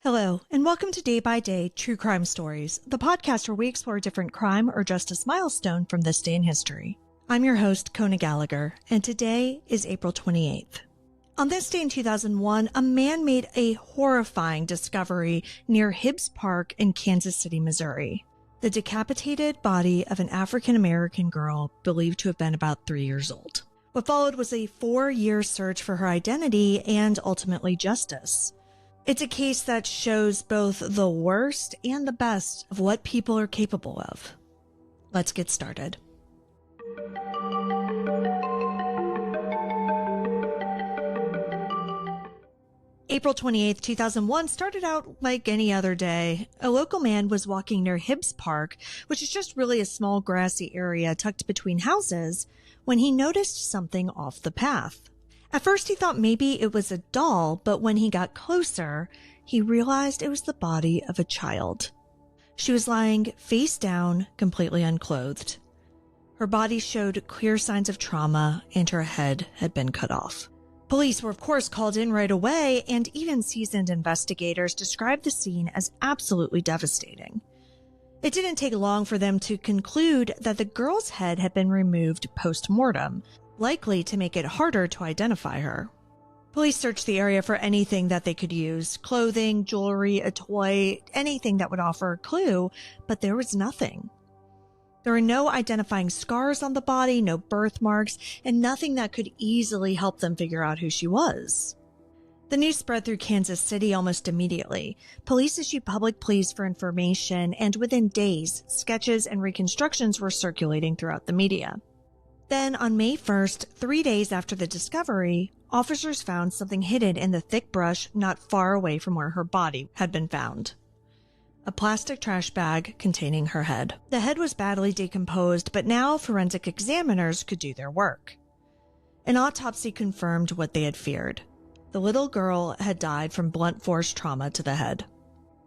Hello, and welcome to Day by Day True Crime Stories, the podcast where we explore a different crime or justice milestone from this day in history. I'm your host, Kona Gallagher, and today is April 28th. On this day in 2001, a man made a horrifying discovery near Hibbs Park in Kansas City, Missouri. The decapitated body of an African-American girl believed to have been about 3 years old. What followed was a 4-year search for her identity and ultimately justice. It's a case that shows both the worst and the best of what people are capable of. Let's get started. April 28th, 2001 started out like any other day. A local man was walking near Hibbs Park, which is just really a small grassy area tucked between houses, when he noticed something off the path. At first he thought maybe it was a doll, but when he got closer, he realized it was the body of a child. She was lying face down, completely unclothed. Her body showed clear signs of trauma, and her head had been cut off. Police were of course called in right away, and even seasoned investigators described the scene as absolutely devastating. It didn't take long for them to conclude that the girl's head had been removed post-mortem, likely to make it harder to identify her. Police searched the area for anything that they could use, clothing, jewelry, a toy, anything that would offer a clue, but there was nothing. There were no identifying scars on the body, no birthmarks, and nothing that could easily help them figure out who she was. The news spread through Kansas City almost immediately. Police issued public pleas for information, and within days, sketches and reconstructions were circulating throughout the media. Then, on May 1st, 3 days after the discovery, officers found something hidden in the thick brush not far away from where her body had been found. A plastic trash bag containing her head. The head was badly decomposed, but now forensic examiners could do their work. An autopsy confirmed what they had feared. The little girl had died from blunt force trauma to the head.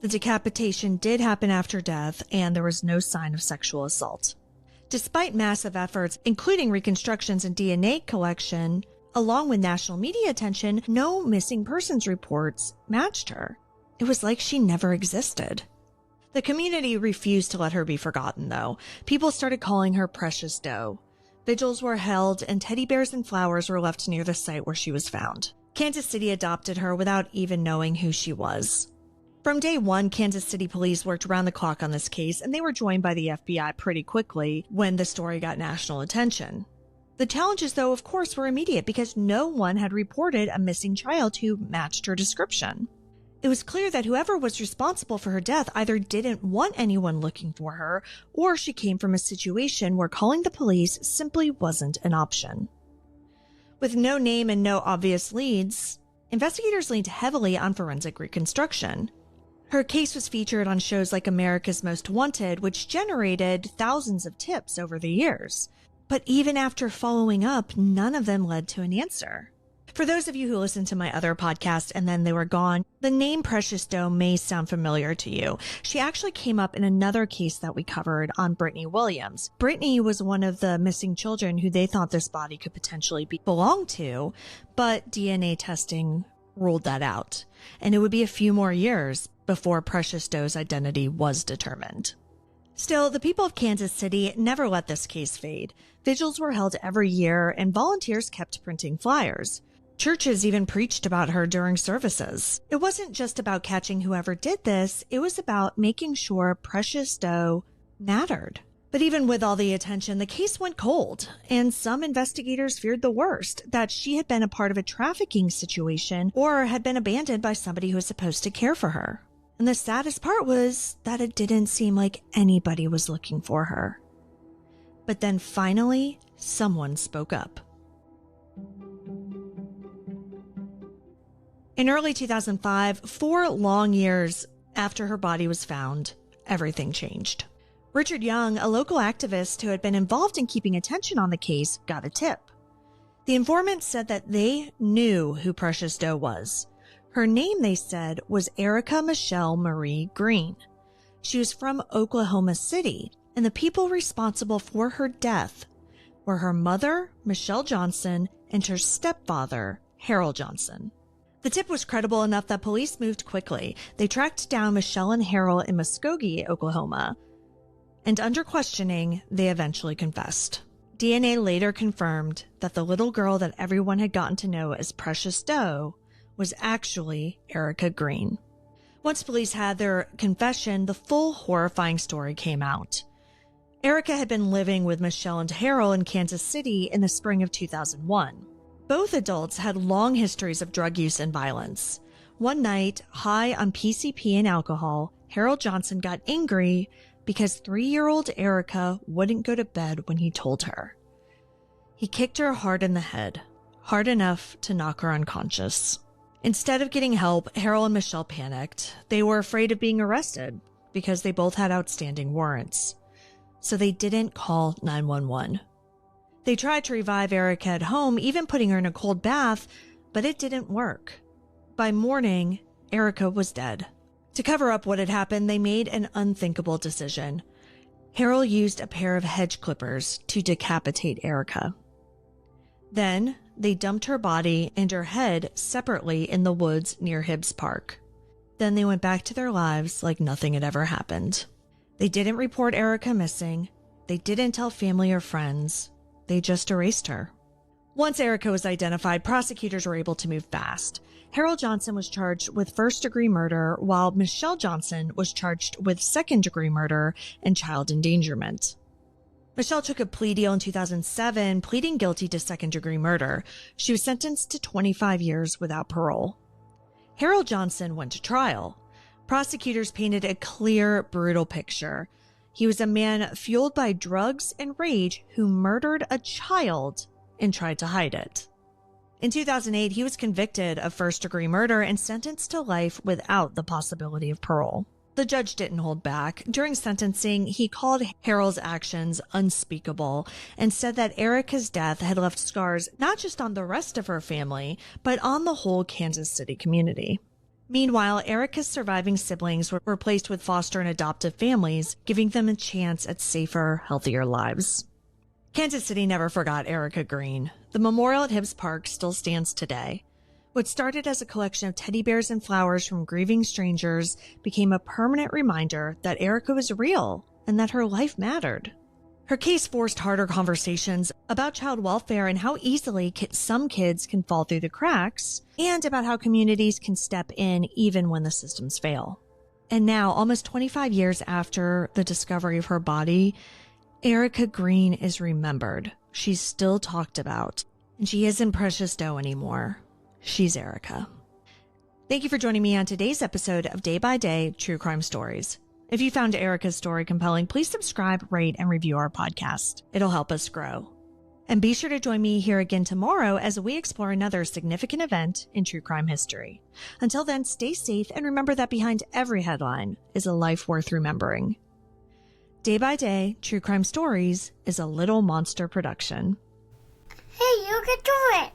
The decapitation did happen after death, and there was no sign of sexual assault. Despite massive efforts, including reconstructions and DNA collection, along with national media attention, no missing persons reports matched her. It was like she never existed. The community refused to let her be forgotten, though. People started calling her Precious Doe. Vigils were held, and teddy bears and flowers were left near the site where she was found. Kansas City adopted her without even knowing who she was. From day one, Kansas City police worked around the clock on this case, and they were joined by the FBI pretty quickly when the story got national attention. The challenges, though, of course, were immediate because no one had reported a missing child who matched her description. It was clear that whoever was responsible for her death either didn't want anyone looking for her, or she came from a situation where calling the police simply wasn't an option. With no name and no obvious leads, investigators leaned heavily on forensic reconstruction. Her case was featured on shows like America's Most Wanted, which generated thousands of tips over the years. But even after following up, none of them led to an answer. For those of you who listened to my other podcast and then they were gone, the name Precious Doe may sound familiar to you. She actually came up in another case that we covered on Brittany Williams. Brittany was one of the missing children who they thought this body could potentially belong to, but DNA testing ruled that out. And it would be a few more years before Precious Doe's identity was determined. Still, the people of Kansas City never let this case fade. Vigils were held every year, and volunteers kept printing flyers. Churches even preached about her during services. It wasn't just about catching whoever did this, it was about making sure Precious Doe mattered. But even with all the attention, the case went cold, and some investigators feared the worst, that she had been a part of a trafficking situation or had been abandoned by somebody who was supposed to care for her. And the saddest part was that it didn't seem like anybody was looking for her. But then finally, someone spoke up. In early 2005, 4 long years after her body was found, everything changed. Richard Young, a local activist who had been involved in keeping attention on the case, got a tip. The informant said that they knew who Precious Doe was. Her name, they said, was Erica Michelle Marie Green. She was from Oklahoma City, and the people responsible for her death were her mother, Michelle Johnson, and her stepfather, Harold Johnson. The tip was credible enough that police moved quickly. They tracked down Michelle and Harold in Muskogee, Oklahoma. And under questioning, they eventually confessed. DNA later confirmed that the little girl that everyone had gotten to know as Precious Doe was actually Erica Green. Once police had their confession, the full horrifying story came out. Erica had been living with Michelle and Harold in Kansas City in the spring of 2001. Both adults had long histories of drug use and violence. One night, high on PCP and alcohol, Harold Johnson got angry because 3-year-old Erica wouldn't go to bed when he told her. He kicked her hard in the head, hard enough to knock her unconscious. Instead of getting help, Harold and Michelle panicked. They were afraid of being arrested because they both had outstanding warrants. So they didn't call 911. They tried to revive Erica at home, even putting her in a cold bath, but it didn't work. By morning, Erica was dead. To cover up what had happened, they made an unthinkable decision. Harold used a pair of hedge clippers to decapitate Erica. Then, they dumped her body and her head separately in the woods near Hibbs Park. Then they went back to their lives like nothing had ever happened. They didn't report Erica missing. They didn't tell family or friends. They just erased her. Once Erica was identified, prosecutors were able to move fast. Harold Johnson was charged with first-degree murder, while Michelle Johnson was charged with second-degree murder and child endangerment. Michelle took a plea deal in 2007, pleading guilty to second-degree murder. She was sentenced to 25 years without parole. Harold Johnson went to trial. Prosecutors painted a clear, brutal picture. He was a man fueled by drugs and rage who murdered a child and tried to hide it. In 2008, he was convicted of first-degree murder and sentenced to life without the possibility of parole. The judge didn't hold back. During sentencing, he called Harold's actions unspeakable and said that Erica's death had left scars not just on the rest of her family, but on the whole Kansas City community. Meanwhile, Erica's surviving siblings were placed with foster and adoptive families, giving them a chance at safer, healthier lives. Kansas City never forgot Erica Green. The memorial at Hibbs Park still stands today. What started as a collection of teddy bears and flowers from grieving strangers became a permanent reminder that Erica was real and that her life mattered. Her case forced harder conversations about child welfare and how easily some kids can fall through the cracks, and about how communities can step in even when the systems fail. And now, almost 25 years after the discovery of her body, Erica Green is remembered. She's still talked about, and she isn't Precious Doe anymore. She's Erica. Thank you for joining me on today's episode of Day by Day True Crime Stories. If you found Erica's story compelling, please subscribe, rate, and review our podcast. It'll help us grow. And be sure to join me here again tomorrow as we explore another significant event in true crime history. Until then, stay safe and remember that behind every headline is a life worth remembering. Day by Day True Crime Stories is a Little Monster production. Hey, you can do it!